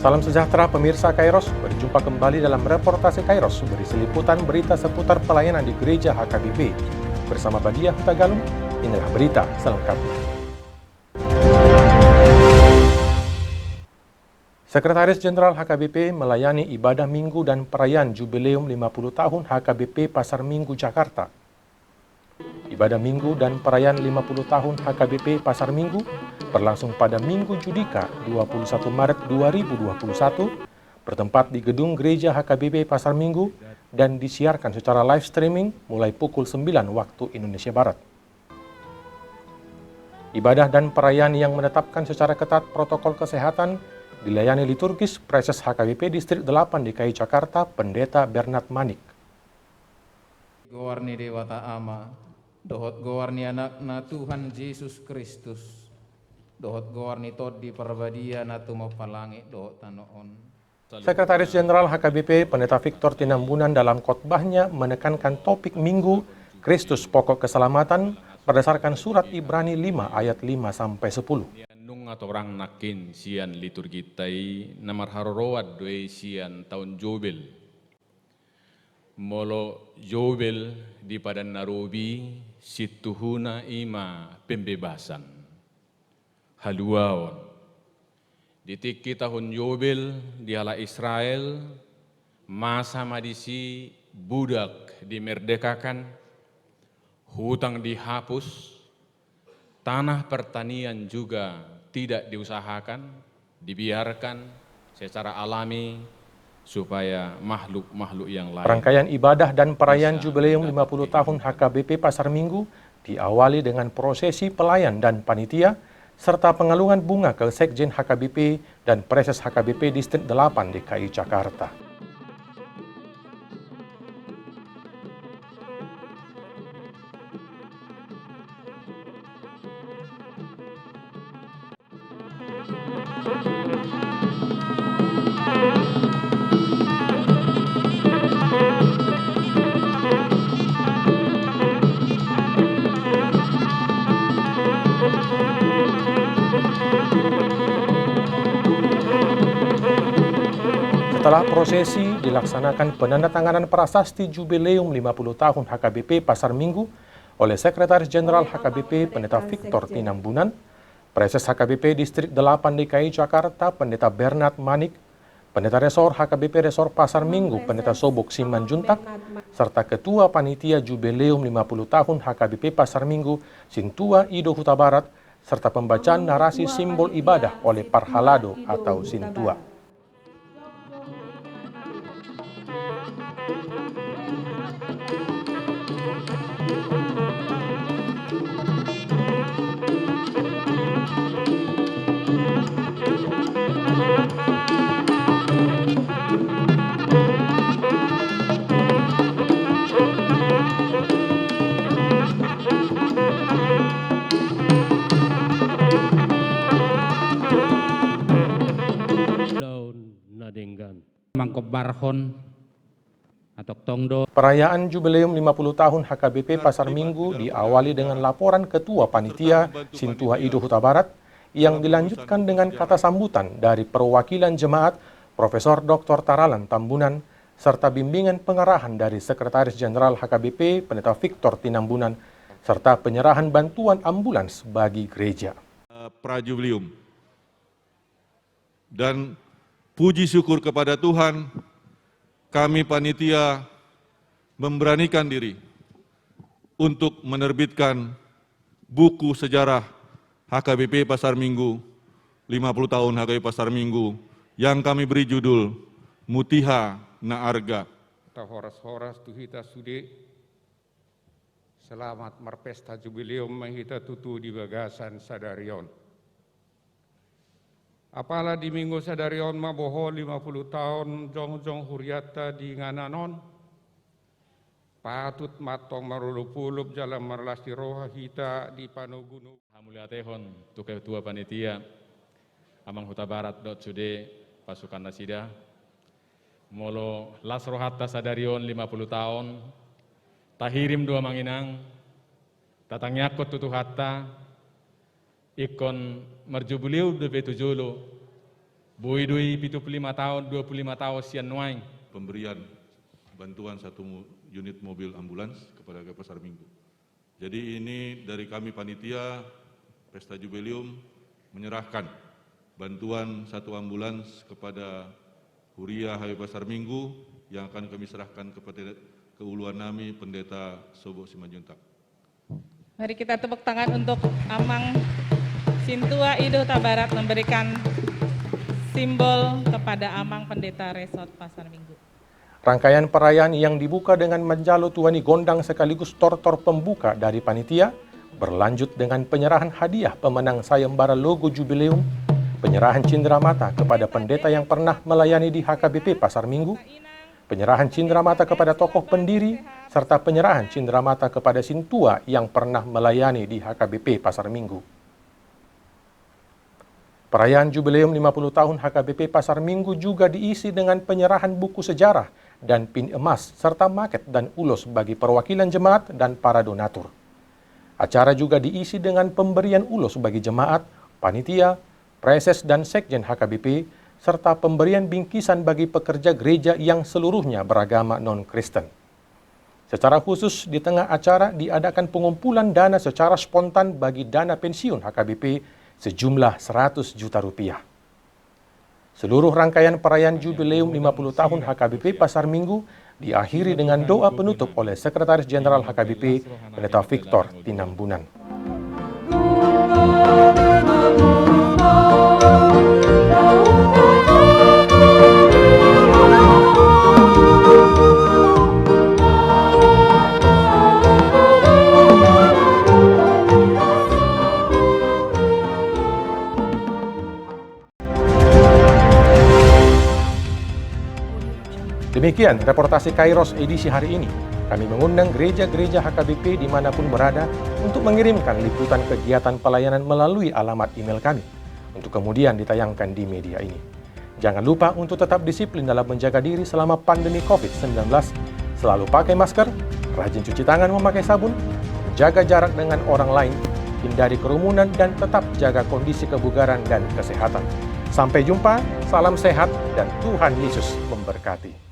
Salam sejahtera pemirsa Kairos, berjumpa kembali dalam reportase Kairos berisi liputan berita seputar pelayanan di Gereja HKBP. Bersama Badiah Hutagalung, inilah berita selengkapnya. Sekretaris Jenderal HKBP melayani ibadah minggu dan perayaan jubileum 50 tahun HKBP Pasar Minggu Jakarta. Ibadah minggu dan perayaan 50 tahun HKBP Pasar Minggu berlangsung pada Minggu Judika 21 Maret 2021 bertempat di gedung Gereja HKBP Pasar Minggu dan disiarkan secara live streaming mulai pukul 9 waktu Indonesia Barat. Ibadah dan perayaan yang menetapkan secara ketat protokol kesehatan dilayani liturgis Preses HKBP Distrik 8 DKI Jakarta, Pendeta Bernard Manik. Gowarni Dewata Ama, dohot gowarni anakna Tuhan Yesus Kristus, dohot gowarni todi perbadia natu mapalangi dohot tanoon. Sekretaris Jenderal HKBP Pendeta Victor Tinambunan dalam khotbahnya menekankan topik Minggu Kristus Pokok Keselamatan berdasarkan surat Ibrani 5 ayat 5-10. Nung atau orang nakin sian liturgi tai namar harorowat doe sian tahun Jobel. Molo Jobel di padan Narobi situhuna ima pembebasan. Haluaon. Di tiki tahun Jobel di ala Israel masa madisi budak dimerdekakan, hutang dihapus, tanah pertanian juga tidak diusahakan, dibiarkan secara alami supaya makhluk-makhluk yang lain. Rangkaian ibadah dan perayaan jubileum 50 tahun HKBP Pasar Minggu diawali dengan prosesi pelayan dan panitia serta pengalungan bunga ke Sekjen HKBP dan Preses HKBP Distrik 8 DKI Jakarta. Setelah prosesi, dilaksanakan penandatanganan prasasti jubileum 50 tahun HKBP Pasar Minggu oleh Sekretaris Jenderal HKBP Pendeta Victor Tinambunan, Preses HKBP Distrik 8 DKI Jakarta Pendeta Bernard Manik, Pendeta Resor HKBP Resor Pasar Minggu Pendeta Sobok Simanjuntak, serta Ketua Panitia Jubileum 50 tahun HKBP Pasar Minggu Sintua Ido Huta Barat, serta pembacaan narasi simbol ibadah oleh Parhalado atau Sintua. Mangkop Barhon atau Tongdo. Perayaan Jubileum 50 tahun HKBP Pasar Minggu diawali dengan laporan Ketua Panitia Sintua Ido Huta Barat yang dilanjutkan dengan kata sambutan dari perwakilan jemaat Profesor Dr. Taralan Tambunan serta bimbingan pengarahan dari Sekretaris Jenderal HKBP Pendeta Victor Tinambunan serta penyerahan bantuan ambulans bagi gereja. Prajubileum dan puji syukur kepada Tuhan, kami panitia memberanikan diri untuk menerbitkan buku sejarah HKBP Pasar Minggu, 50 tahun HKBP Pasar Minggu, yang kami beri judul Mutiha na Arga. Horas-horas tuhita sude, selamat marpesta jubileum mahita tutu di bagasan sadarion. Apalah di minggu sadarion maboho 50 tahun jong-jong huriata di ngananon. Patut matong marulupulup jalan marlasti roha hita di panugunu. Hamuliatehon tu Ketua Panitia Amang Huta Barat sude pasukan nasida. Molo las rohata sadarion 50 tahun. Tahirim dua manginang. Tatangnyakot tutu hatta. Ikon marjubuliu de betujulu Boi doi 75 tahun, 25 tahun sian nuaing. Pemberian bantuan 1 unit mobil ambulans kepada Pasar Minggu. Jadi ini dari kami panitia Pesta Jubileum menyerahkan bantuan 1 ambulans kepada Huria HW Pasar Minggu yang akan kami serahkan kepada keuluan nami Pendeta Sobo Simanjuntak. Mari kita tepuk tangan untuk Amang Sintua Ido Tabarat memberikan simbol kepada Amang Pendeta Resort Pasar Minggu. Rangkaian perayaan yang dibuka dengan menjalo tuani gondang sekaligus tortor pembuka dari panitia berlanjut dengan penyerahan hadiah pemenang sayembara logo Jubileum, penyerahan cindramata kepada pendeta yang pernah melayani di HKBP Pasar Minggu, penyerahan cindramata kepada tokoh pendiri, serta penyerahan cindramata kepada Sintua yang pernah melayani di HKBP Pasar Minggu. Perayaan Jubileum 50 tahun HKBP Pasar Minggu juga diisi dengan penyerahan buku sejarah dan pin emas, serta maket dan ulos bagi perwakilan jemaat dan para donatur. Acara juga diisi dengan pemberian ulos bagi jemaat, panitia, preses dan sekjen HKBP, serta pemberian bingkisan bagi pekerja gereja yang seluruhnya beragama non-Kristen. Secara khusus, di tengah acara diadakan pengumpulan dana secara spontan bagi dana pensiun HKBP sejumlah 100 juta rupiah. Seluruh rangkaian perayaan Jubileum 50 tahun HKBP Pasar Minggu diakhiri dengan doa penutup oleh Sekretaris Jenderal HKBP, Pendeta Victor Tinambunan. Demikian reportasi Kairos edisi hari ini. Kami mengundang gereja-gereja HKBP dimanapun berada untuk mengirimkan liputan kegiatan pelayanan melalui alamat email kami, untuk kemudian ditayangkan di media ini. Jangan lupa untuk tetap disiplin dalam menjaga diri selama pandemi COVID-19. Selalu pakai masker, rajin cuci tangan memakai sabun, jaga jarak dengan orang lain, hindari kerumunan, dan tetap jaga kondisi kebugaran dan kesehatan. Sampai jumpa, salam sehat, dan Tuhan Yesus memberkati.